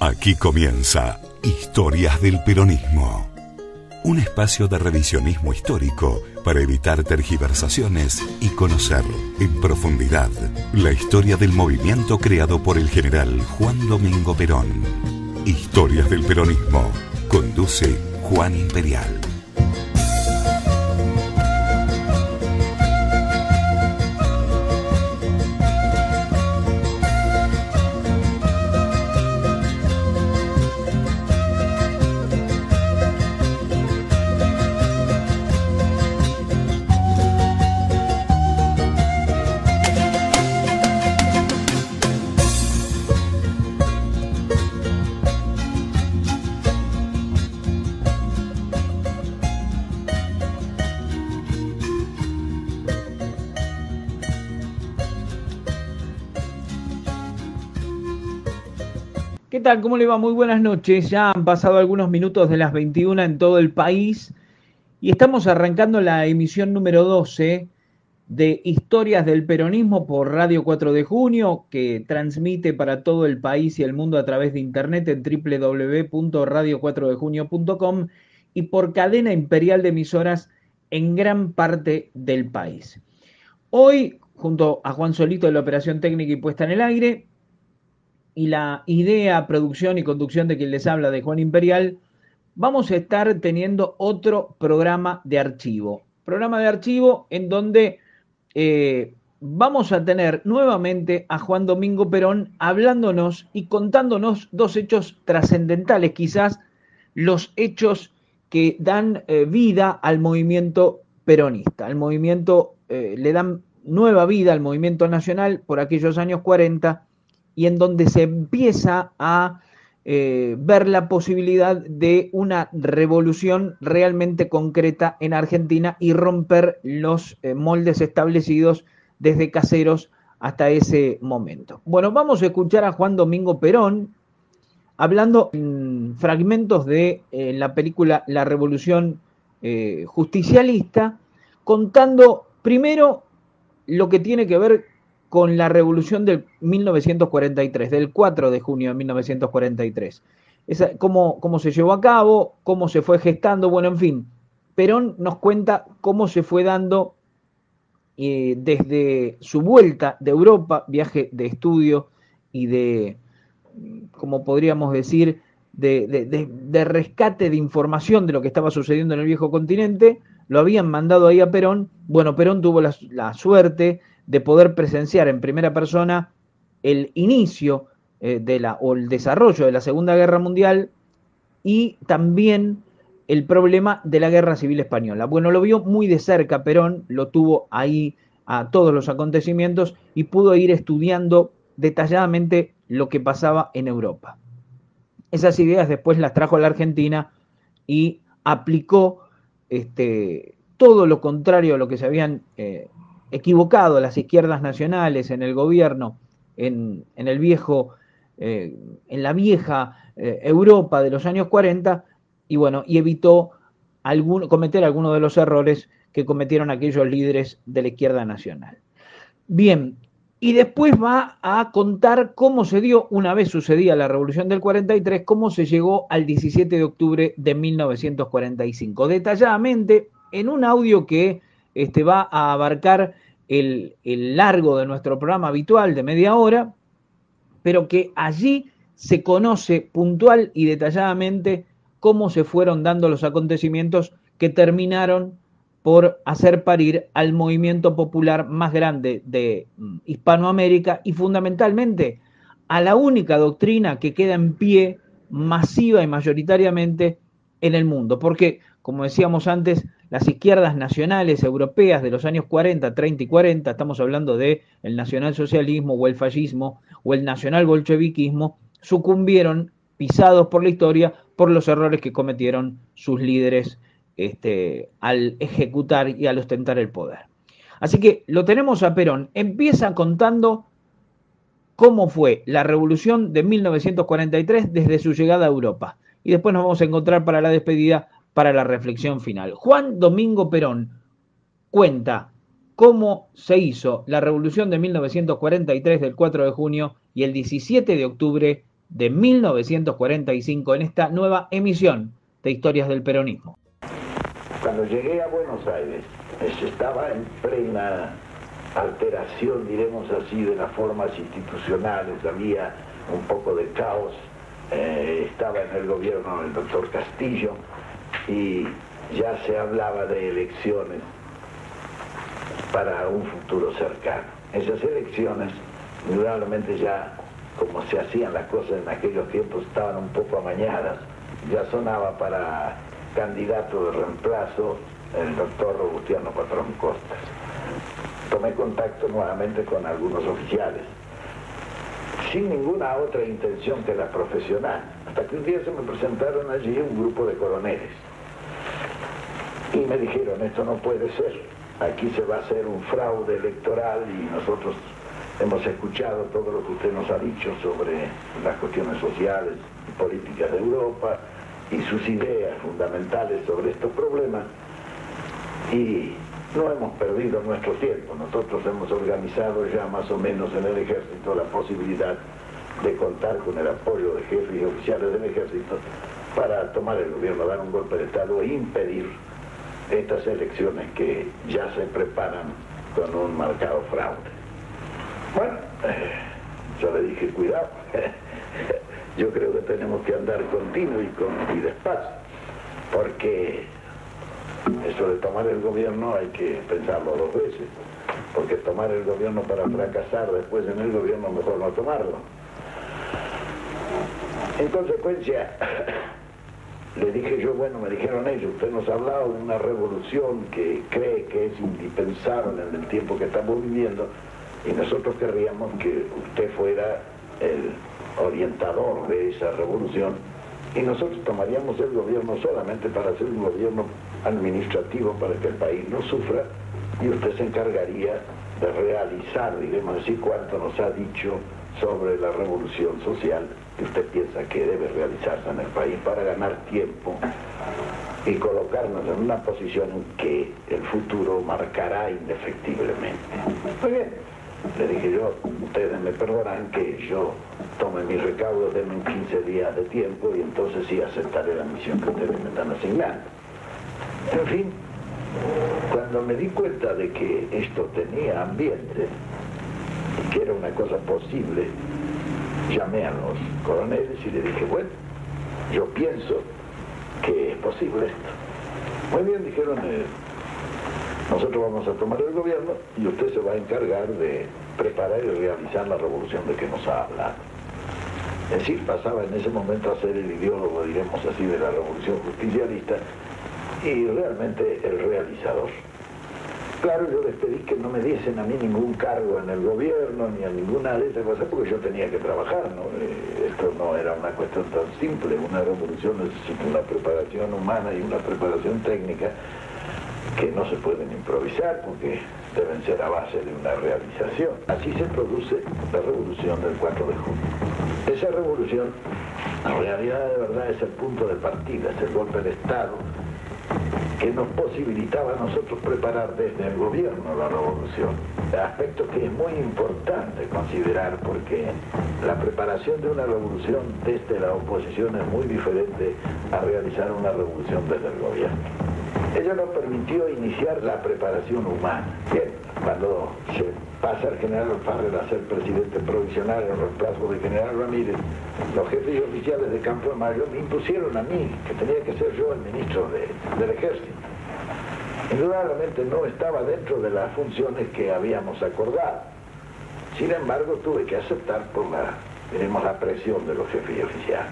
Aquí comienza Historias del Peronismo. Un espacio de revisionismo histórico para evitar tergiversaciones y conocer en profundidad la historia del movimiento creado por el general Juan Domingo Perón. Historias del Peronismo. Conduce Juan Imperial. ¿Qué tal? ¿Cómo le va? Muy buenas noches. Ya han pasado algunos minutos de las 21 en todo el país y estamos arrancando la emisión número 12 de Historias del Peronismo por Radio 4 de Junio, que transmite para todo el país y el mundo a través de internet en www.radio4dejunio.com y por cadena imperial de emisoras en gran parte del país. Hoy, junto a Juan Solito de la operación técnica y puesta en el aire, y la idea, producción y conducción de quien les habla, de Juan Imperial, vamos a estar teniendo otro programa de archivo. Programa de archivo en donde vamos a tener nuevamente a Juan Domingo Perón hablándonos y contándonos dos hechos trascendentales, quizás los hechos que dan vida al movimiento peronista. Al movimiento, le dan nueva vida al movimiento nacional por aquellos años 40, y en donde se empieza a ver la posibilidad de una revolución realmente concreta en Argentina y romper los moldes establecidos desde Caseros hasta ese momento. Bueno, vamos a escuchar a Juan Domingo Perón hablando en fragmentos de la película La Revolución Justicialista, contando primero lo que tiene que ver con la revolución del 1943, del 4 de junio de 1943. Cómo se llevó a cabo, cómo se fue gestando, bueno, en fin. Perón nos cuenta cómo se fue dando desde su vuelta de Europa, viaje de estudio y de, como podríamos decir, de rescate de información de lo que estaba sucediendo en el viejo continente. Lo habían mandado ahí a Perón. Bueno, Perón tuvo la suerte de poder presenciar en primera persona el inicio o el desarrollo de la Segunda Guerra Mundial y también el problema de la Guerra Civil Española. Bueno, lo vio muy de cerca Perón, lo tuvo ahí a todos los acontecimientos y pudo ir estudiando detalladamente lo que pasaba en Europa. Esas ideas después las trajo a la Argentina y aplicó todo lo contrario a lo que se habían equivocado las izquierdas nacionales en el gobierno, en el viejo, en la vieja Europa de los años 40, y bueno, y evitó cometer algunos de los errores que cometieron aquellos líderes de la izquierda nacional. Bien, y después va a contar cómo se dio, una vez sucedía la Revolución del 43, cómo se llegó al 17 de octubre de 1945, detalladamente en un audio que va a abarcar el largo de nuestro programa habitual de media hora, pero que allí se conoce puntual y detalladamente cómo se fueron dando los acontecimientos que terminaron por hacer parir al movimiento popular más grande de Hispanoamérica y fundamentalmente a la única doctrina que queda en pie masiva y mayoritariamente en el mundo. Porque, como decíamos antes, las izquierdas nacionales europeas de los años 40, 30 y 40, estamos hablando del nacionalsocialismo o el fascismo o el nacionalbolcheviquismo, sucumbieron, pisados por la historia, por los errores que cometieron sus líderes al ejecutar y al ostentar el poder. Así que lo tenemos a Perón. Empieza contando cómo fue la revolución de 1943 desde su llegada a Europa. Y después nos vamos a encontrar para la despedida, para la reflexión final. Juan Domingo Perón cuenta cómo se hizo la revolución de 1943 del 4 de junio y el 17 de octubre de 1945 en esta nueva emisión de Historias del Peronismo. Cuando llegué a Buenos Aires, estaba en plena alteración, diremos así, de las formas institucionales, había un poco de caos, estaba en el gobierno el doctor Castillo y ya se hablaba de elecciones para un futuro cercano. Esas elecciones, indudablemente ya, como se hacían las cosas en aquellos tiempos, estaban un poco amañadas. Ya sonaba para candidato de reemplazo el doctor Robustiano Patrón Costas. Tomé contacto nuevamente con algunos oficiales, sin ninguna otra intención que la profesional, hasta que un día se me presentaron allí un grupo de coroneles y me dijeron: esto no puede ser, aquí se va a hacer un fraude electoral y nosotros hemos escuchado todo lo que usted nos ha dicho sobre las cuestiones sociales y políticas de Europa y sus ideas fundamentales sobre estos problemas, y no hemos perdido nuestro tiempo. Nosotros hemos organizado ya más o menos en el ejército la posibilidad de contar con el apoyo de jefes y oficiales del ejército para tomar el gobierno, dar un golpe de Estado e impedir estas elecciones que ya se preparan con un marcado fraude. Bueno, yo le dije: cuidado, yo creo que tenemos que andar continuo y despacio, porque eso de tomar el gobierno hay que pensarlo dos veces, porque tomar el gobierno para fracasar después en el gobierno, mejor no tomarlo. En consecuencia, le dije yo: bueno, me dijeron ellos, usted nos ha hablado de una revolución que cree que es indispensable en el tiempo que estamos viviendo, y nosotros querríamos que usted fuera el orientador de esa revolución, y nosotros tomaríamos el gobierno solamente para hacer un gobierno administrativo para que el país no sufra, y usted se encargaría de realizar, digamos así, cuanto nos ha dicho sobre la revolución social que usted piensa que debe realizarse en el país para ganar tiempo y colocarnos en una posición en que el futuro marcará indefectiblemente. Muy bien, le dije yo: ustedes me perdonan que yo tome mis recaudos, denme 15 días de tiempo y entonces sí aceptaré la misión que ustedes me están asignando. En fin, cuando me di cuenta de que esto tenía ambiente y que era una cosa posible, llamé a los coroneles y le dije: bueno, yo pienso que es posible esto. Muy bien, dijeron, nosotros vamos a tomar el gobierno y usted se va a encargar de preparar y realizar la revolución de que nos ha hablado. Es decir, pasaba en ese momento a ser el ideólogo, diremos así, de la revolución justicialista y realmente el realizador. Claro, yo les pedí que no me diesen a mí ningún cargo en el gobierno ni a ninguna de esas cosas, porque yo tenía que trabajar, ¿no? Esto no era una cuestión tan simple. Una revolución necesita una preparación humana y una preparación técnica que no se pueden improvisar porque deben ser a base de una realización. Así se produce la revolución del 4 de junio. Esa revolución, en realidad, de verdad, es el punto de partida, es el golpe de Estado que nos posibilitaba a nosotros preparar desde el gobierno la revolución. Aspecto que es muy importante considerar, porque la preparación de una revolución desde la oposición es muy diferente a realizar una revolución desde el gobierno. Ello nos permitió iniciar la preparación humana. Bien, cuando se pasa el general Farrell a ser presidente provisional en reemplazo del general Ramírez, los jefes oficiales de Campo de Mayo me impusieron a mí, que tenía que ser yo el ministro del ejército. Indudablemente no estaba dentro de las funciones que habíamos acordado. Sin embargo, tuve que aceptar por la presión de los jefes oficiales.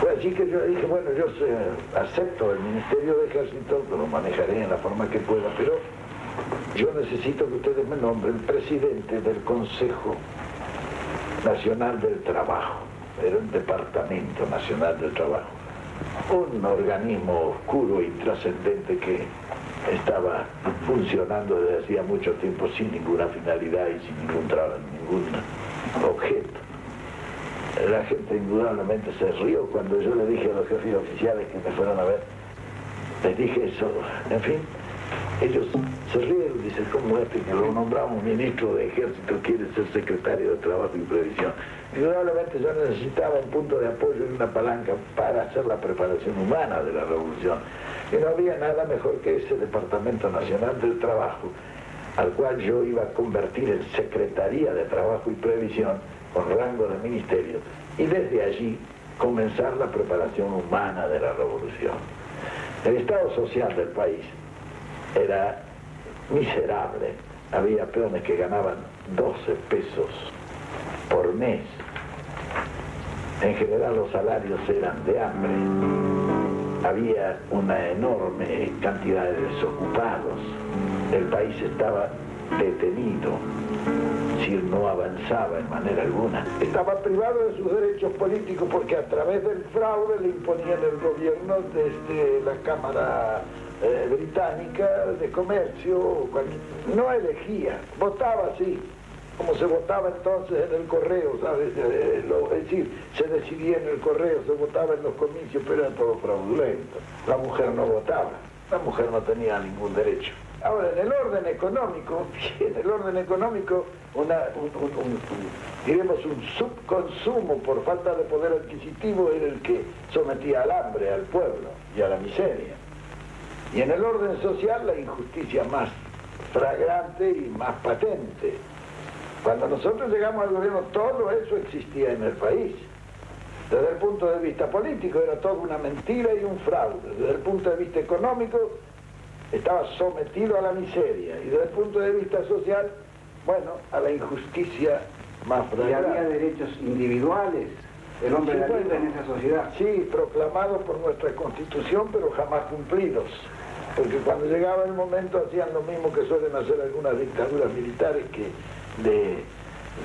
Fue así que yo dije: bueno, yo acepto el Ministerio de Ejército, que lo manejaré en la forma que pueda, pero yo necesito que ustedes me nombren presidente del Consejo Nacional del Trabajo. Era un Departamento Nacional del Trabajo, un organismo oscuro y trascendente que estaba funcionando desde hacía mucho tiempo sin ninguna finalidad y sin ningún objeto. La gente indudablemente se rió cuando yo le dije a los jefes oficiales que me fueron a ver. Les dije eso. En fin, Ellos se rieron, dicen, ¿cómo este que lo nombramos ministro de Ejército quiere ser secretario de Trabajo y Previsión? Indudablemente yo necesitaba un punto de apoyo y una palanca para hacer la preparación humana de la revolución. Y no había nada mejor que ese Departamento Nacional del Trabajo, al cual yo iba a convertir en Secretaría de Trabajo y Previsión, con rango de ministerio, y desde allí comenzar la preparación humana de la revolución. El estado social del país era miserable. Había peones que ganaban 12 pesos por mes. En general los salarios eran de hambre. Había una enorme cantidad de desocupados. El país estaba detenido, si no avanzaba en manera alguna. Estaba privado de sus derechos políticos porque a través del fraude le imponían el gobierno desde la Cámara Británica de Comercio. No elegía, votaba así, como se votaba entonces en el correo, ¿sabes? Es decir, se decidía en el correo, se votaba en los comicios, pero era todo fraudulento. La mujer no votaba, la mujer no tenía ningún derecho. Ahora, en el orden económico, diremos un subconsumo por falta de poder adquisitivo era el que sometía al hambre al pueblo y a la miseria. Y en el orden social, la injusticia más flagrante y más patente. Cuando nosotros llegamos al gobierno, todo eso existía en el país. Desde el punto de vista político era toda una mentira y un fraude. Desde el punto de vista económico estaba sometido a la miseria. Y desde el punto de vista social, bueno, a la injusticia más flagrante. ¿Y había derechos individuales? El hombre era libre en esa sociedad. Sí, proclamados por nuestra Constitución, pero jamás cumplidos. Porque cuando llegaba el momento hacían lo mismo que suelen hacer algunas dictaduras militares, que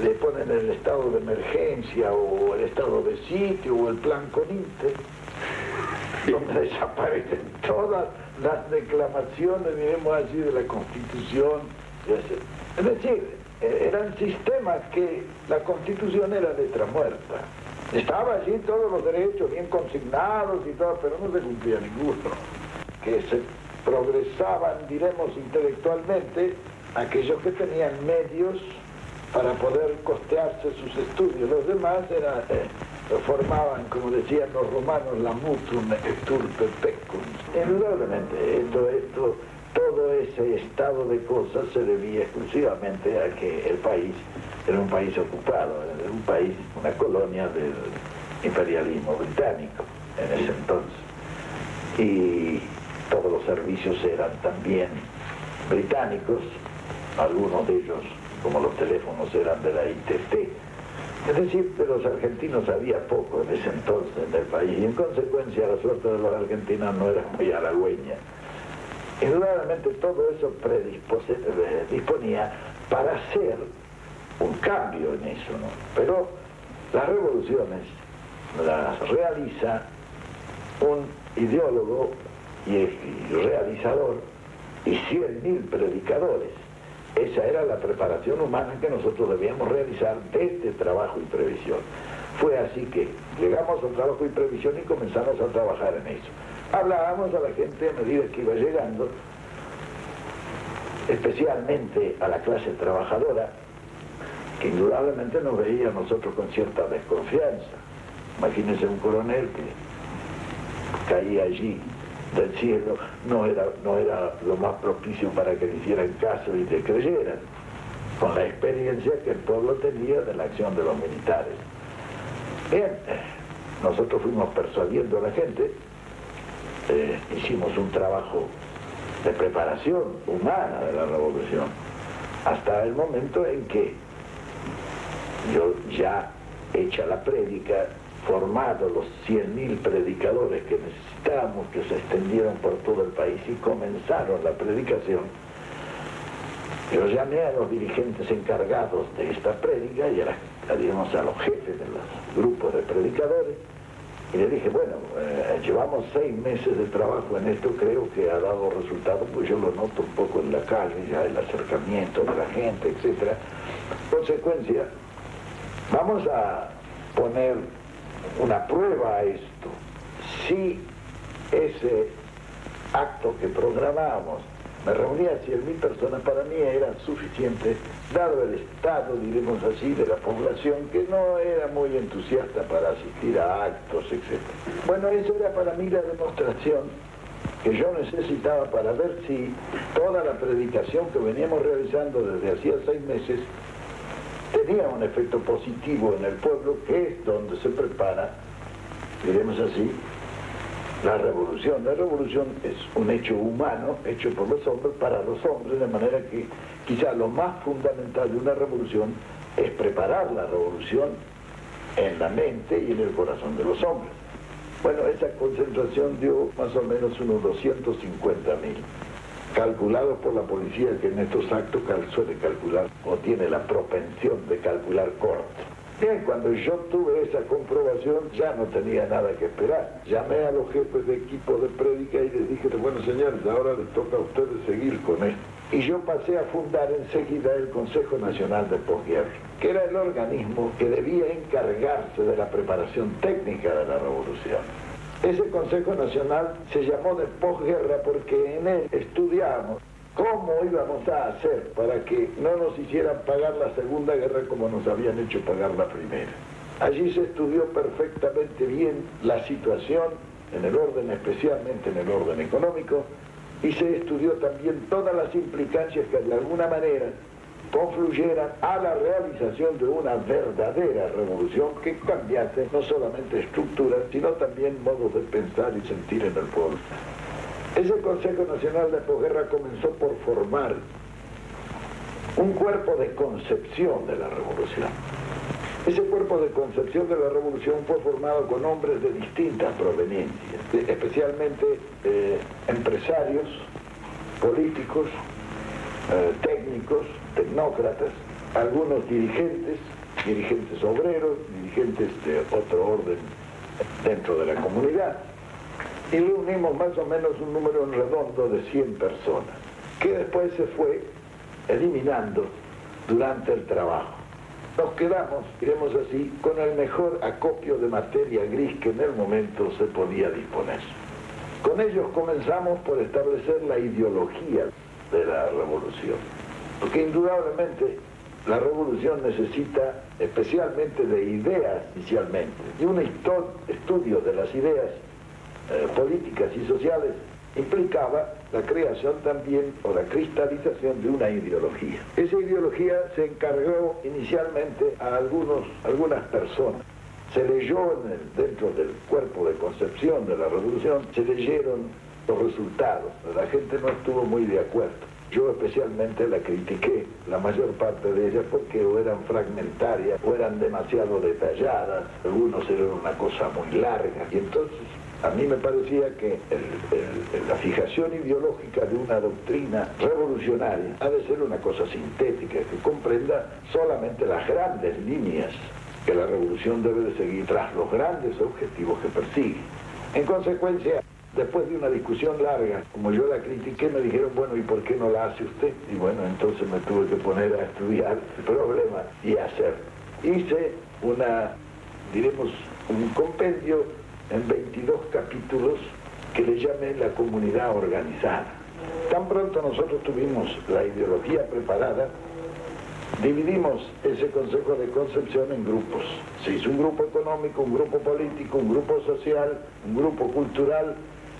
le ponen el estado de emergencia o el estado de sitio o el plan Coninte, donde desaparecen todas las declamaciones, diremos así, de la Constitución. Es decir, eran sistemas que la Constitución era letra muerta. Estaba allí todos los derechos bien consignados y todo, pero no se cumplía ninguno. Que se progresaban, diremos, intelectualmente aquellos que tenían medios para poder costearse sus estudios. Los demás formaban, como decían los romanos, la mutum et turpe pecum. Indudablemente, todo ese estado de cosas se debía exclusivamente a que el país era un país ocupado, era un país, una colonia del imperialismo británico en ese entonces. Y todos los servicios eran también británicos, algunos de ellos, como los teléfonos, eran de la ITT. Es decir, de los argentinos había poco en ese entonces en el país, y en consecuencia la suerte de los argentinos no era muy halagüeña. Indudablemente todo eso disponía para hacer un cambio en eso, ¿no? Pero las revoluciones las realiza un ideólogo y realizador y 100.000 predicadores. Esa era la preparación humana que nosotros debíamos realizar desde Trabajo y Previsión. Fue así que llegamos a Trabajo y Previsión y comenzamos a trabajar en eso. Hablábamos a la gente a medida que iba llegando, especialmente a la clase trabajadora, que indudablemente nos veía a nosotros con cierta desconfianza. Imagínense un coronel que caía allí del cielo, no era lo más propicio para que le hicieran caso y le creyeran, con la experiencia que el pueblo tenía de la acción de los militares. Bien, nosotros fuimos persuadiendo a la gente, hicimos un trabajo de preparación humana de la revolución, hasta el momento en que yo, ya hecha la prédica, formado los 100.000 predicadores que necesitábamos, que se extendieron por todo el país y comenzaron la predicación, yo llamé a los dirigentes encargados de esta prédica y a los jefes de los grupos de predicadores, y le dije, bueno, llevamos 6 meses de trabajo en esto, creo que ha dado resultado, pues yo lo noto un poco en la calle, ya el acercamiento de la gente, etc. Consecuencia, vamos a poner una prueba a esto. Si ese acto que programamos me reunía 100.000 personas, para mí era suficiente, dado el estado, diremos así, de la población, que no era muy entusiasta para asistir a actos, etc. Bueno, eso era para mí la demostración que yo necesitaba para ver si toda la predicación que veníamos realizando desde hacía 6 meses tenía un efecto positivo en el pueblo, que es donde se prepara, diremos así, la revolución. La revolución es un hecho humano, hecho por los hombres, para los hombres, de manera que quizá lo más fundamental de una revolución es preparar la revolución en la mente y en el corazón de los hombres. Bueno, esa concentración dio más o menos unos 250.000, calculados por la policía, que en estos actos suele calcular, o tiene la propensión de calcular corto. Bien, cuando yo tuve esa comprobación, ya no tenía nada que esperar. Llamé a los jefes de equipo de prédica y les dije, bueno, señores, ahora les toca a ustedes seguir con esto. Y yo pasé a fundar enseguida el Consejo Nacional de Posguerra, que era el organismo que debía encargarse de la preparación técnica de la revolución. Ese Consejo Nacional se llamó de posguerra porque en él estudiábamos cómo íbamos a hacer para que no nos hicieran pagar la Segunda Guerra como nos habían hecho pagar la Primera. Allí se estudió perfectamente bien la situación en el orden, especialmente en el orden económico, y se estudió también todas las implicancias que de alguna manera confluyeran a la realización de una verdadera revolución que cambiase no solamente estructuras, sino también modos de pensar y sentir en el pueblo. Ese Consejo Nacional de Posguerra comenzó por formar un cuerpo de concepción de la revolución. Ese cuerpo de concepción de la revolución fue formado con hombres de distintas proveniencias, especialmente empresarios, políticos, técnicos, tecnócratas, algunos dirigentes obreros, dirigentes de otro orden dentro de la comunidad. Y reunimos más o menos un número en redondo de 100 personas, que después se fue eliminando durante el trabajo. Nos quedamos, diremos así, con el mejor acopio de materia gris que en el momento se podía disponer. Con ellos comenzamos por establecer la ideología de la revolución, porque indudablemente la revolución necesita especialmente de ideas inicialmente, y un estudio de las ideas políticas y sociales implicaba la creación también o la cristalización de una ideología. Esa ideología se encargó inicialmente a algunas personas. Se leyó dentro del cuerpo de concepción de la revolución, se leyeron los resultados. La gente no estuvo muy de acuerdo. Yo especialmente la critiqué, la mayor parte de ellas, porque o eran fragmentarias o eran demasiado detalladas, algunos eran una cosa muy larga, y entonces a mí me parecía que la fijación ideológica de una doctrina revolucionaria ha de ser una cosa sintética, que comprenda solamente las grandes líneas que la revolución debe de seguir tras los grandes objetivos que persigue. En consecuencia, después de una discusión larga, como yo la critiqué, me dijeron, bueno, ¿y por qué no la hace usted? Y bueno, entonces me tuve que poner a estudiar el problema y hacer. Hice un compendio en 22 capítulos que le llamé la comunidad organizada. Tan pronto nosotros tuvimos la ideología preparada, dividimos ese Consejo de Concepción en grupos. Se hizo un grupo económico, un grupo político, un grupo social, un grupo cultural,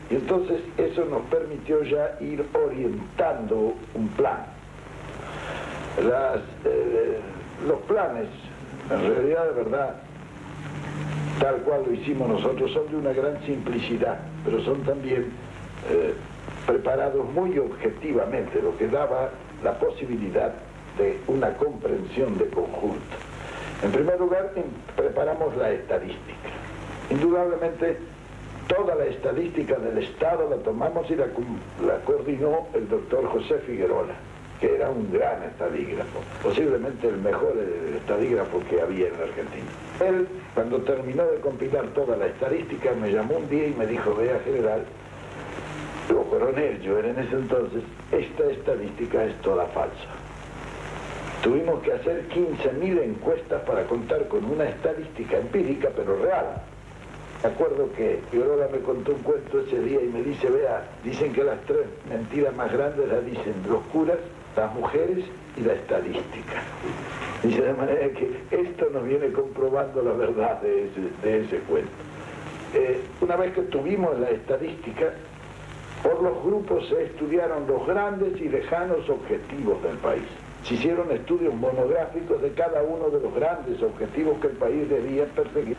y entonces eso nos permitió ya ir orientando un plan. Los planes, en realidad, de verdad, tal cual lo hicimos nosotros, son de una gran simplicidad, pero son también preparados muy objetivamente, lo que daba la posibilidad de una comprensión de conjunto. En primer lugar, preparamos la estadística. Indudablemente, toda la estadística del Estado la tomamos y la coordinó el doctor José Figuerola, que era un gran estadígrafo, posiblemente el mejor estadígrafo que había en la Argentina. Él, cuando terminó de compilar toda la estadística, me llamó un día y me dijo, vea, general, o coronel, yo era en ese entonces, esta estadística es toda falsa. Tuvimos que hacer 15.000 encuestas para contar con una estadística empírica, pero real. Me acuerdo que Figueroa me contó un cuento ese día y me dice, vea, dicen que las 3 mentiras más grandes las dicen los curas, las mujeres y la estadística. Dice, de manera que esto nos viene comprobando la verdad de ese cuento. Una vez que tuvimos la estadística, por los grupos se estudiaron los grandes y lejanos objetivos del país. Se hicieron estudios monográficos de cada uno de los grandes objetivos que el país debía perseguir.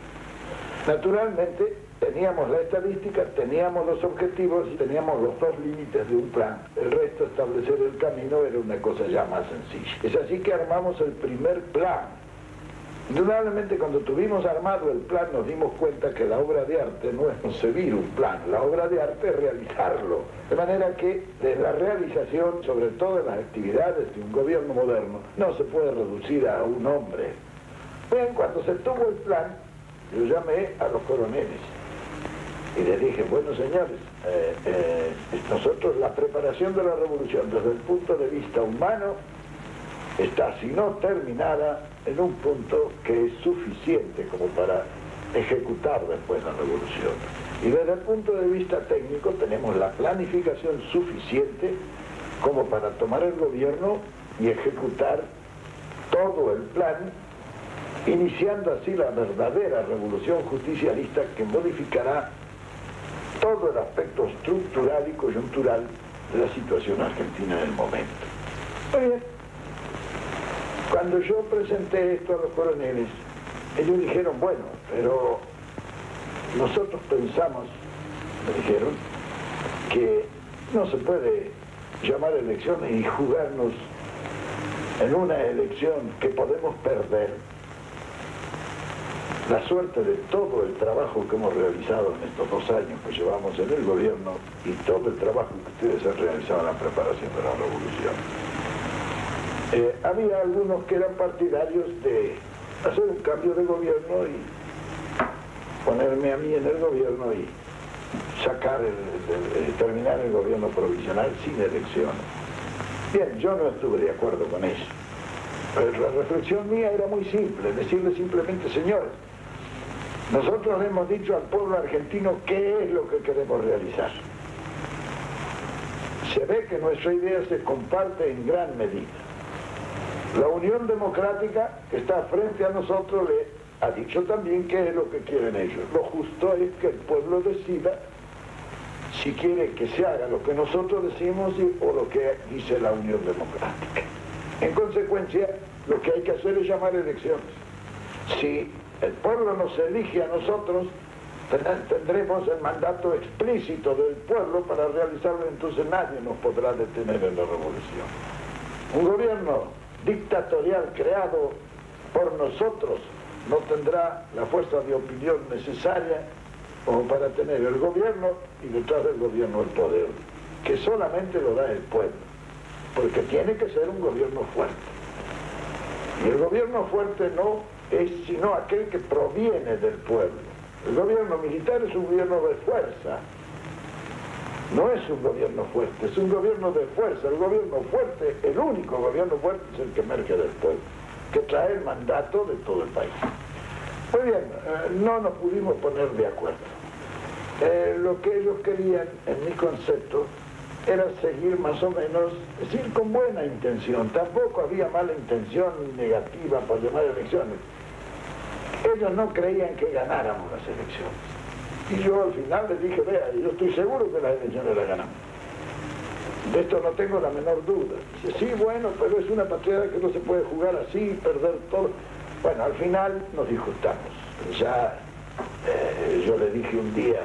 Naturalmente, teníamos la estadística, teníamos los objetivos y teníamos los 2 límites de un plan. El resto, establecer el camino, era una cosa ya más sencilla. Es así que armamos el primer plan. Indudablemente, cuando tuvimos armado el plan, nos dimos cuenta que la obra de arte no es concebir un plan, la obra de arte es realizarlo. De manera que, de la realización, sobre todo en las actividades de un gobierno moderno, no se puede reducir a un hombre. Bien, cuando se tuvo el plan, yo llamé a los coroneles y les dije, bueno señores, nosotros la preparación de la revolución desde el punto de vista humano está, si no terminada, en un punto que es suficiente como para ejecutar después la revolución. Y desde el punto de vista técnico tenemos la planificación suficiente como para tomar el gobierno y ejecutar todo el plan, iniciando así la verdadera revolución justicialista que modificará todo el aspecto estructural y coyuntural de la situación argentina en el momento. Muy bien. Cuando yo presenté esto a los coroneles, ellos dijeron, bueno, pero nosotros pensamos, me dijeron, que no se puede llamar elecciones y jugarnos en una elección que podemos perder la suerte de todo el trabajo que hemos realizado en estos 2 años que llevamos en el gobierno y todo el trabajo que ustedes han realizado en la preparación de la revolución. Había algunos que eran partidarios de hacer un cambio de gobierno y ponerme a mí en el gobierno y terminar el gobierno provisional sin elecciones. Bien, yo no estuve de acuerdo con eso. Pero la reflexión mía era muy simple, decirle simplemente, señores, nosotros le hemos dicho al pueblo argentino qué es lo que queremos realizar. Se ve que nuestra idea se comparte en gran medida. La Unión Democrática, que está frente a nosotros, le ha dicho también qué es lo que quieren ellos. Lo justo es que el pueblo decida si quiere que se haga lo que nosotros decimos o lo que dice la Unión Democrática. En consecuencia, lo que hay que hacer es llamar elecciones. Si el pueblo nos elige a nosotros, tendremos el mandato explícito del pueblo para realizarlo, entonces nadie nos podrá detener en la revolución. Un gobierno dictatorial creado por nosotros no tendrá la fuerza de opinión necesaria como para tener el gobierno y detrás del gobierno el poder, que solamente lo da el pueblo, porque tiene que ser un gobierno fuerte. Y el gobierno fuerte no es sino aquel que proviene del pueblo. El gobierno militar es un gobierno de fuerza, no es un gobierno fuerte, es un gobierno de fuerza. El gobierno fuerte, el único gobierno fuerte es el que emerge del pueblo, que trae el mandato de todo el país. Muy bien, no nos pudimos poner de acuerdo. Lo que ellos querían, en mi concepto, era seguir más o menos, es decir, con buena intención. Tampoco había mala intención ni negativa para llamar elecciones. Ellos no creían que ganáramos las elecciones. Y yo al final les dije, vea, yo estoy seguro que las elecciones las ganamos. De esto no tengo la menor duda. Dice, sí, bueno, pero es una partida que no se puede jugar así, perder todo. Bueno, al final nos disgustamos. Ya yo le dije un día,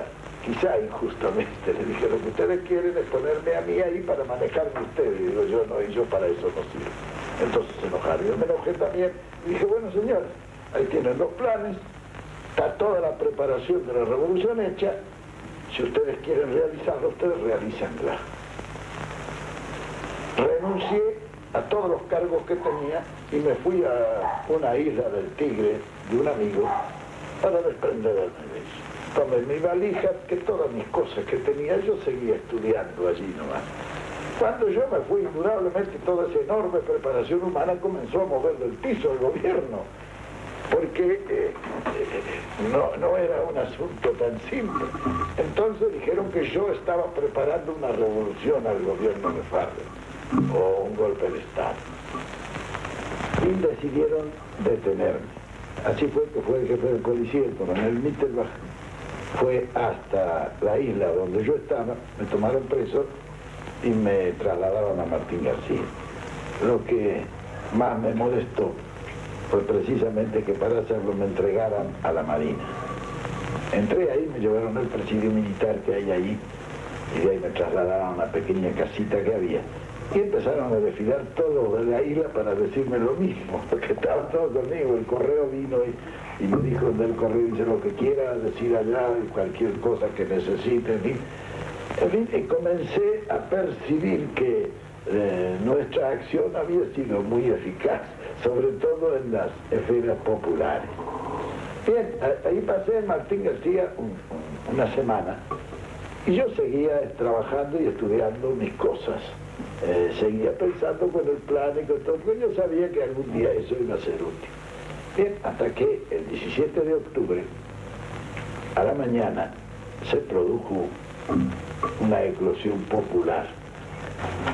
quizá injustamente, le dije, lo que ustedes quieren es ponerme a mí ahí para manejarme ustedes. Y digo, yo no, y yo para eso no sirvo. Entonces se enojaron. Yo me enojé también. Y dije, bueno, señores, ahí tienen los planes, está toda la preparación de la revolución hecha. Si ustedes quieren realizarla, ustedes realícenla. Renuncié a todos los cargos que tenía y me fui a una isla del Tigre de un amigo para desprenderme de eso. Tomé mi valija, que todas mis cosas que tenía, yo seguía estudiando allí nomás. Cuando yo me fui, indudablemente toda esa enorme preparación humana comenzó a mover del piso el gobierno. porque no era un asunto tan simple. Entonces dijeron que yo estaba preparando una revolución al gobierno de Farrell, o un golpe de Estado. Y decidieron detenerme. Así fue que fue el jefe de policía, el coronel Mittelbach, fue hasta la isla donde yo estaba, me tomaron preso y me trasladaron a Martín García. Lo que más me molestó fue precisamente que para hacerlo me entregaran a la Marina. Entré ahí, me llevaron al presidio militar que hay ahí, y de ahí me trasladaron a una pequeña casita que había. Y empezaron a desfilar todos de la isla para decirme lo mismo, porque estaban todos conmigo. El correo vino y me dijo del correo, dice lo que quiera decir allá, y cualquier cosa que necesiten. En fin, y comencé a percibir que nuestra acción había sido muy eficaz, sobre todo en las esferas populares. Bien, ahí pasé en Martín García una semana, y yo seguía trabajando y estudiando mis cosas. Seguía pensando con el plan y con todo, porque yo sabía que algún día eso iba a ser útil. Bien, hasta que el 17 de octubre, a la mañana, se produjo una eclosión popular.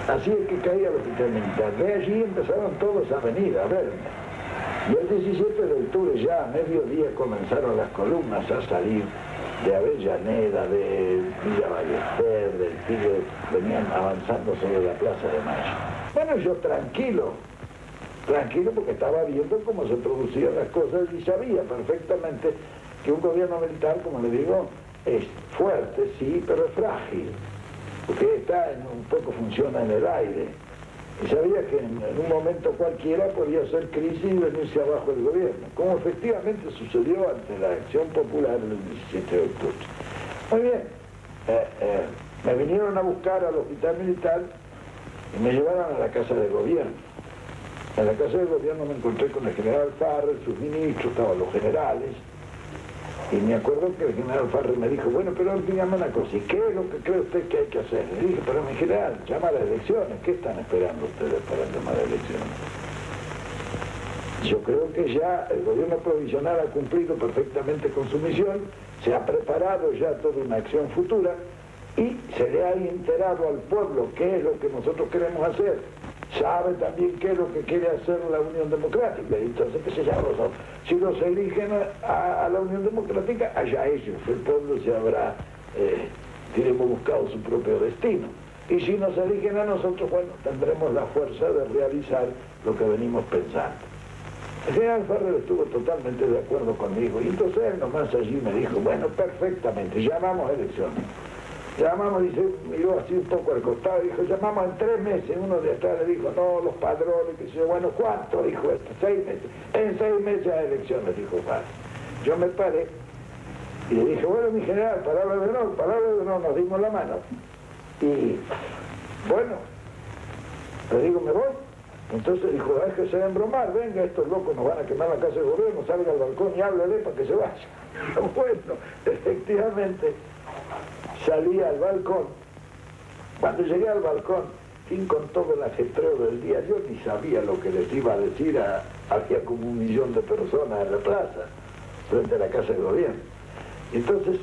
Así es que caía el hospital militar. De allí empezaron todos a venir a verme. Y el 17 de octubre ya a mediodía comenzaron las columnas a salir de Avellaneda, de Villa Ballester, del Tigre, venían avanzando sobre la Plaza de Mayo. Bueno, yo tranquilo porque estaba viendo cómo se producían las cosas y sabía perfectamente que un gobierno militar, como le digo, es fuerte, sí, pero es frágil, porque un poco funciona en el aire. Y sabía que en un momento cualquiera podía ser crisis y venirse abajo el gobierno, como efectivamente sucedió ante la acción popular el 17 de octubre. Muy bien, me vinieron a buscar al hospital militar y me llevaron a la casa de gobierno. En la casa de gobierno me encontré con el general Farrell, sus ministros, estaban los generales, y me acuerdo que el general Farrell me dijo, bueno, pero dígame una cosa, ¿y qué es lo que cree usted que hay que hacer? Le dije, pero mi general, llama a las elecciones, ¿qué están esperando ustedes para llamar a elecciones? Yo creo que ya el gobierno provisional ha cumplido perfectamente con su misión, se ha preparado ya toda una acción futura y se le ha enterado al pueblo qué es lo que nosotros queremos hacer. Sabe también qué es lo que quiere hacer la Unión Democrática, y entonces que se llama nosotros. Si los eligen a la Unión Democrática, allá ellos, el pueblo se habrá, diremos, buscado su propio destino. Y si nos eligen a nosotros, bueno, tendremos la fuerza de realizar lo que venimos pensando. El general Farrell estuvo totalmente de acuerdo conmigo, y entonces él nomás allí me dijo, bueno, perfectamente, llamamos a elecciones. Llamamos, dice, miró así un poco al costado, dijo, llamamos en 3 meses. Uno de atrás le dijo, no, los padrones, que sé, bueno, ¿cuánto? Dijo esto, 6 meses. En 6 meses hay elecciones, dijo Farrell. Yo me paré y le dije, bueno, mi general, palabra de honor, nos dimos la mano. Y, bueno, le digo, me voy. Entonces dijo, déjese de embromar, venga, estos locos nos van a quemar la casa de gobierno, salga al balcón y háblele para que se vaya. Bueno, efectivamente, salí al balcón. Cuando llegué al balcón, sin con todo el ajetreo del día, yo ni sabía lo que les iba a decir había como 1 millón de personas en la plaza, frente a la casa de gobierno. Y entonces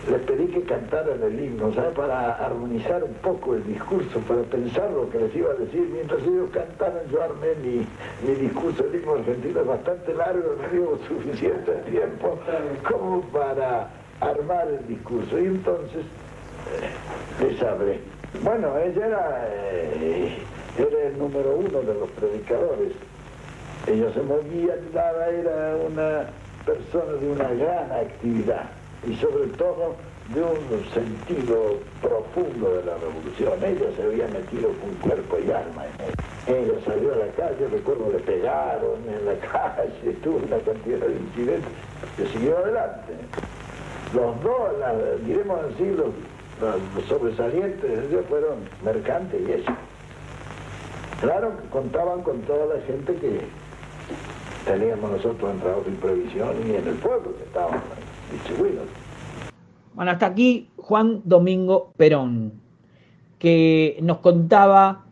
les pedí que cantaran el himno, ¿sabes? Para armonizar un poco el discurso, para pensar lo que les iba a decir. Mientras ellos cantaban, yo armé mi discurso. El himno argentino es bastante largo, no dio suficiente tiempo como para armar el discurso. Y entonces les hablé. Bueno, ella era el número 1 de los predicadores. Ella se movía, era una persona de una gran actividad y sobre todo de un sentido profundo de la revolución. Ella se había metido con cuerpo y alma en ella. Ella salió a la calle, recuerdo, le pegaron en la calle, tuvo una cantidad de incidentes, que siguió adelante. Los dos, diremos así, los sobresalientes de ellos fueron Mercante y ella. Claro que contaban con toda la gente que teníamos nosotros en trabajo y previsión y en el pueblo que estábamos distribuidos. Bueno, hasta aquí Juan Domingo Perón, que nos contaba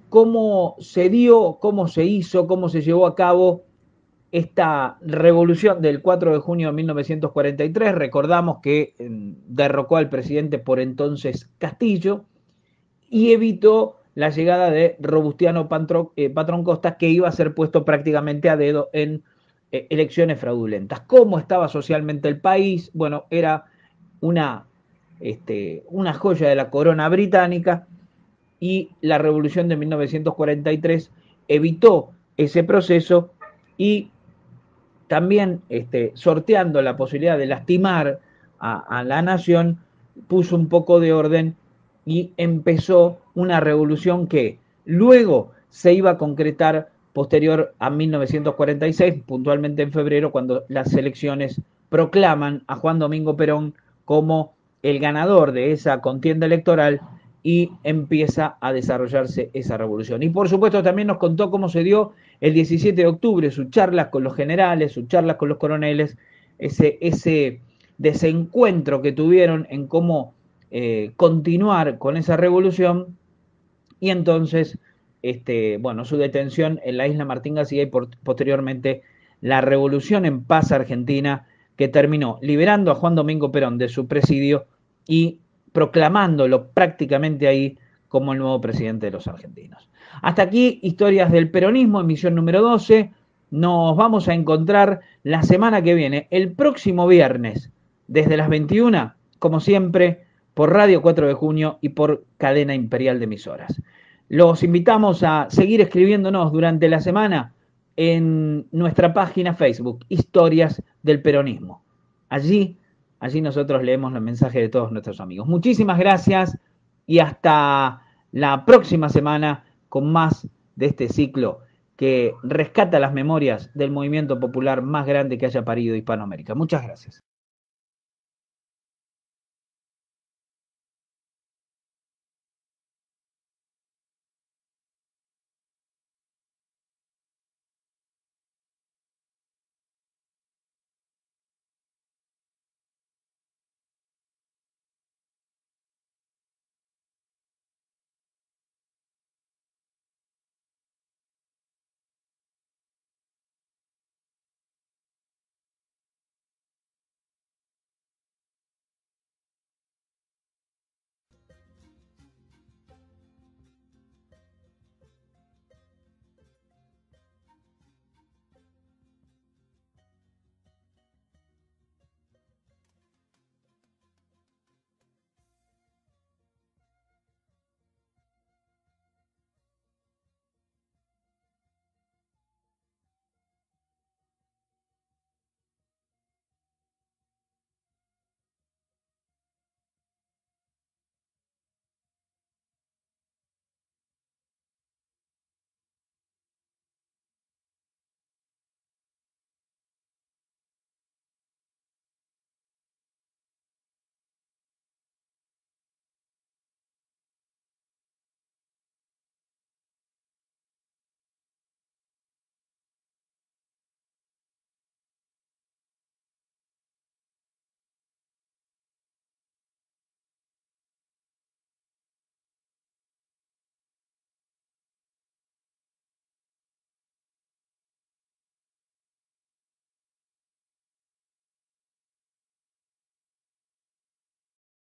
cómo se dio, cómo se hizo, cómo se llevó a cabo esta revolución del 4 de junio de 1943, recordamos que derrocó al presidente por entonces Castillo y evitó la llegada de Robustiano Patrón Costa, que iba a ser puesto prácticamente a dedo en elecciones fraudulentas. ¿Cómo estaba socialmente el país? Bueno, era una joya de la corona británica, y la revolución de 1943 evitó ese proceso y también sorteando la posibilidad de lastimar a la nación, puso un poco de orden y empezó una revolución que luego se iba a concretar posterior a 1946, puntualmente en febrero, cuando las elecciones proclaman a Juan Domingo Perón como el ganador de esa contienda electoral y empieza a desarrollarse esa revolución. Y por supuesto también nos contó cómo se dio el 17 de octubre, sus charlas con los generales, sus charlas con los coroneles, ese desencuentro que tuvieron en cómo continuar con esa revolución, y entonces su detención en la isla Martín García y posteriormente la revolución en paz argentina, que terminó liberando a Juan Domingo Perón de su presidio y proclamándolo prácticamente ahí como el nuevo presidente de los argentinos. Hasta aquí, Historias del Peronismo, emisión número 12. Nos vamos a encontrar la semana que viene, el próximo viernes, desde las 21, como siempre, por Radio 4 de Junio y por Cadena Imperial de Emisoras. Los invitamos a seguir escribiéndonos durante la semana en nuestra página Facebook, Historias del Peronismo. Allí nosotros leemos los mensajes de todos nuestros amigos. Muchísimas gracias y hasta la próxima semana con más de este ciclo que rescata las memorias del movimiento popular más grande que haya parido Hispanoamérica. Muchas gracias.